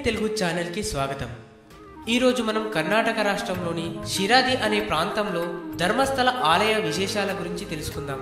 Telugu channel కి స్వాగతం। ఈ రోజు మనం కర్ణాటక రాష్ట్రంలోని షిరాది అనే ప్రాంతంలో ధర్మస్థల ఆలయ విశేషాల గురించి తెలుసుకుందాం।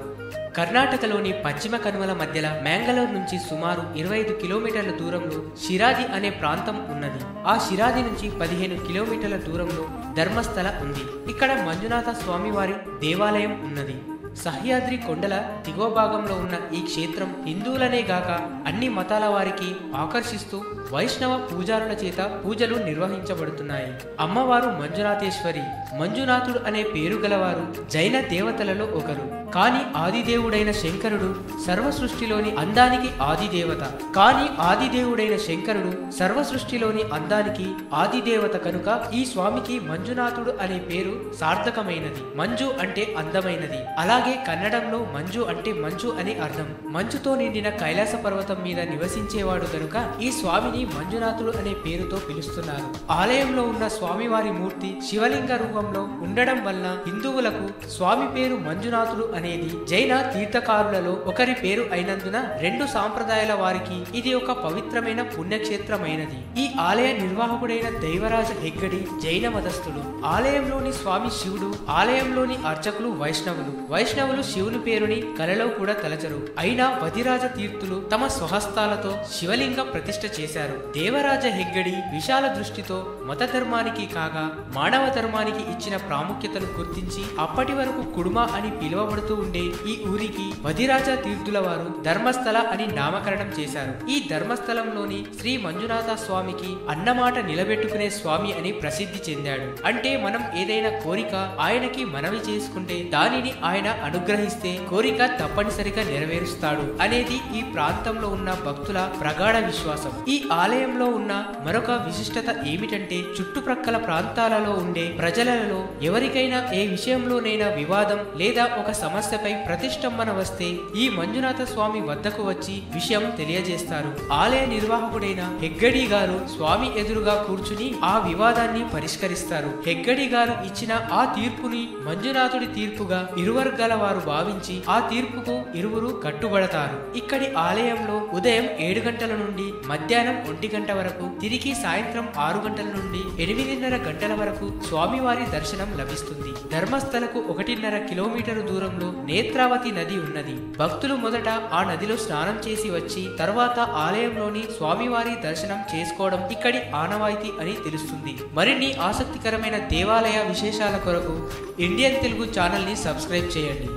కర్ణాటకలోని పశ్చిమ కనుమల మధ్యలో మ్యాంగళూరు నుంచి సుమారు 25 కిలోమీటర్ల దూరంలో షిరాది అనే ప్రాంతం ఉన్నది। ఆ షిరాది నుంచి 15 కిలోమీటర్ల దూరంలో ధర్మస్థల ఉంది। ఇక్కడ మంజునాథ స్వామివారి దేవాలయం ఉన్నది। సహ్యాద్రి కొండల దిగువ భాగంలో ఉన్న ఈ క్షేత్రం హిందువులనే గాక అన్ని మతాల వారికి ఆకర్షిస్తూ వైష్ణవ పూజారుల చేత పూజలు నిర్వహించబడుతున్నాయి। అమ్మవారు మంజునాథేశ్వరి, మంజునాథుడు అనే పేరు గలవారు జైన దేవతలలో ఒకరు। కానీ ఆదిదేవుడైన శంకరుడు సర్వ సృష్టిలోని అందానికి ఆదిదేవత కనుక ఈ స్వామికి మంజునాథుడు అనే పేరు సార్థకమైనది। మంజు అంటే అందమైనది, అలాగే కన్నడంలో మంజు అంటే మంచు అని అర్థం। మంచుతో నిండిన కైలాస పర్వతం మీద నివసించేవాడు కనుక ఈ స్వామిని మంజునాథుడు అనే పేరుతో పిలుస్తున్నారు। ఆలయంలో ఉన్న స్వామివారి మూర్తి శివలింగ రూపంలో ఉండడం వలన హిందువులకు స్వామి పేరు మంజునాథుడు అనేది జైన తీర్థకారులలో ఒకరి పేరు అయినందున రెండు సాంప్రదాయాల వారికి ఇది ఒక పవిత్రమైన పుణ్యక్షేత్రమైనది। ఈ ఆలయ నిర్వాహకుడైన దైవరాజ హెగ్గడి జైన మతస్థుడు। ఆలయంలోని స్వామి శివుడు, ఆలయంలోని అర్చకులు వైష్ణవులు శివుని పేరుని కలలో కూడా తలచరు। అయినా వదిరాజ తీర్థులు తమ స్వహస్తాలతో శివలింగ ప్రతిష్ఠ చేశారు। దేవరాజ హెగ్గడి విశాల దృష్టితో మత ధర్మానికి కాగా మానవ ధర్మానికి ఇచ్చిన ప్రాముఖ్యతను గుర్తించి అప్పటి వరకు కుడుమ అని పిలువబడుతూ ఉండే ఈ ఊరికి వదిరాజ తీర్థుల వారు ధర్మస్థల అని నామకరణం చేశారు। ఈ ధర్మస్థలంలోని శ్రీ మంజునాథ స్వామికి అన్నమాట నిలబెట్టుకునే స్వామి అని ప్రసిద్ధి చెందాడు। అంటే మనం ఏదైనా కోరిక ఆయనకి మనవి చేసుకుంటే దానిని ఆయన అనుగ్రహిస్తే కోరిక తప్పనిసరిగా నెరవేరుస్తాడు అనేది ఈ ప్రాంతంలో ఉన్న భక్తుల ప్రగాఢ విశ్వాసం। ఈ ఆలయంలో ఉన్న మరొక విశిష్టత ఏమిటంటే చుట్టుప్రక్కల ప్రాంతాలలో ఉండే ప్రజలలో ఎవరికైనా ఏ విషయంలోనైనా వివాదం లేదా ఒక సమస్యపై ప్రతిష్టంభన వస్తే ఈ మంజునాథ స్వామి వద్దకు వచ్చి విషయం తెలియజేస్తారు। ఆలయ నిర్వాహకుడైన హెగ్గడి గారు స్వామి ఎదురుగా కూర్చుని ఆ వివాదాన్ని పరిష్కరిస్తారు। హెగ్గడి గారు ఇచ్చిన ఆ తీర్పుని మంజునాథుడి తీర్పుగా ఇరువర్గాల వారు భావించి ఆ తీర్పుకు ఇరువురు కట్టుబడతారు। ఇక్కడి ఆలయంలో ఉదయం 7 గంటల నుండి మధ్యాహ్నం 1 గంట వరకు, తిరిగి సాయంత్రం 6 గంటల నుండి 8:30 గంటల వరకు స్వామివారి దర్శనం లభిస్తుంది। ధర్మస్థలకు 1.5 కిలోమీటరు దూరంలో నేత్రావతి నది ఉన్నది। భక్తులు మొదట ఆ నదిలో స్నానం చేసి వచ్చి తర్వాత ఆలయంలోని స్వామివారి దర్శనం చేసుకోవడం ఇక్కడి ఆనవాయితీ అని తెలుస్తుంది। మరిన్ని ఆసక్తికరమైన దేవాలయ విశేషాల కొరకు ఇండియన్ తెలుగు ఛానల్ ని సబ్స్క్రైబ్ చేయండి।